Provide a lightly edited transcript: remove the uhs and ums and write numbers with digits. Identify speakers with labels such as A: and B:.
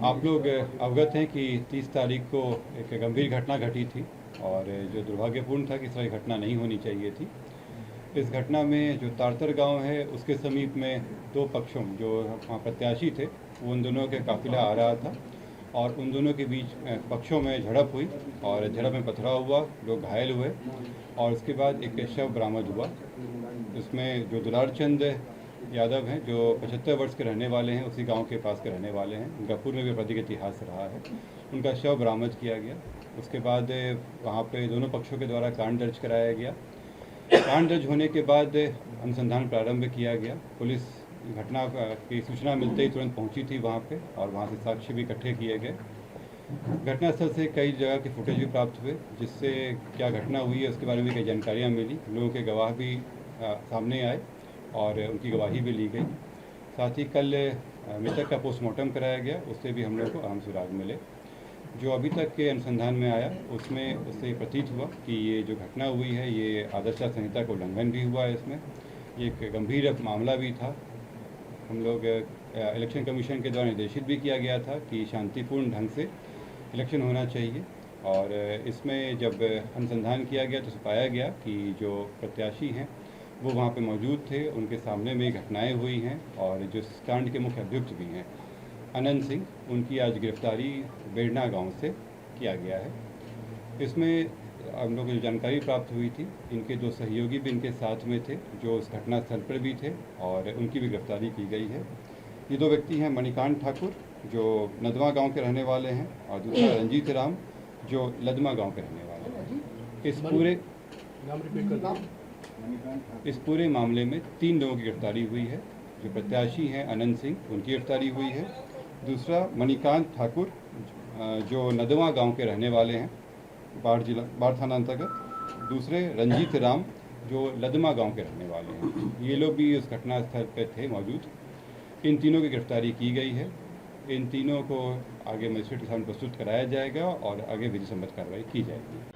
A: आप लोग अवगत हैं कि 30 तारीख को एक गंभीर घटना घटी थी और जो दुर्भाग्यपूर्ण था कि इस तरह घटना नहीं होनी चाहिए थी। इस घटना में जो तारतर गांव है उसके समीप में दो पक्षों जो वहाँ प्रत्याशी थे वो उन दोनों के काफिला आ रहा था और उन दोनों के बीच पक्षों में झड़प हुई और झड़प में पथराव हुआ, लोग घायल हुए और उसके बाद एक शव बरामद हुआ। इसमें जो दुलार चंद यादव हैं जो 75 वर्ष के रहने वाले हैं, उसी गांव के पास के रहने वाले हैं, उनका पूर्व में भी आपराधिक इतिहास रहा है, उनका शव बरामद किया गया। उसके बाद वहाँ पे दोनों पक्षों के द्वारा कांड दर्ज कराया गया। कांड दर्ज होने के बाद अनुसंधान प्रारंभ किया गया। पुलिस घटना की सूचना मिलते ही तुरंत पहुंची थी वहाँ पे और वहाँ से साक्ष्य भी इकट्ठे किए गए। घटनास्थल से कई जगह के फुटेज भी प्राप्त हुए जिससे क्या घटना हुई है उसके बारे में कई जानकारियाँ मिली। लोगों के गवाह भी सामने आए और उनकी गवाही भी ली गई। साथ ही कल मृतक का पोस्टमार्टम कराया गया, उससे भी हम लोग को अहम सुराग मिले। जो अभी तक के अनुसंधान में आया उसमें उससे प्रतीत हुआ कि ये जो घटना हुई है ये आदर्श संहिता का उल्लंघन भी हुआ है। इसमें ये एक गंभीर मामला भी था। हम लोग इलेक्शन कमीशन के द्वारा निर्देशित भी किया गया था कि शांतिपूर्ण ढंग से इलेक्शन होना चाहिए और इसमें जब अनुसंधान किया गया तो पाया गया कि जो प्रत्याशी हैं वो वहाँ पे मौजूद थे, उनके सामने में घटनाएं हुई हैं और जो इस कांड के मुख्य अभियुक्त भी हैं अनंत सिंह, उनकी आज गिरफ्तारी बेड़ना गांव से किया गया है। इसमें हम लोग को जो जानकारी प्राप्त हुई थी, इनके दो सहयोगी भी इनके साथ में थे जो उस घटनास्थल पर भी थे और उनकी भी गिरफ्तारी की गई है। ये दो व्यक्ति हैं मणिकांत ठाकुर जो नदवा गांव के रहने वाले हैं और दूसरा रंजीत राम जो लदमा गांव के रहने वाले हैं। इस पूरे मामले में 3 लोगों की गिरफ्तारी हुई है। जो प्रत्याशी हैं अनंत सिंह, उनकी गिरफ्तारी हुई है। दूसरा मणिकांत ठाकुर जो नदवा गांव के रहने वाले हैं, बाढ़ थाना अंतर्गत। दूसरे रंजीत राम जो लदमा गांव के रहने वाले हैं, ये लोग भी उस घटनास्थल पर थे मौजूद। इन तीनों की गिरफ्तारी की गई है। इन तीनों को आगे मजिस्ट्रेट के सामने प्रस्तुत कराया जाएगा और आगे विधि सम्मत कार्रवाई की जाएगी।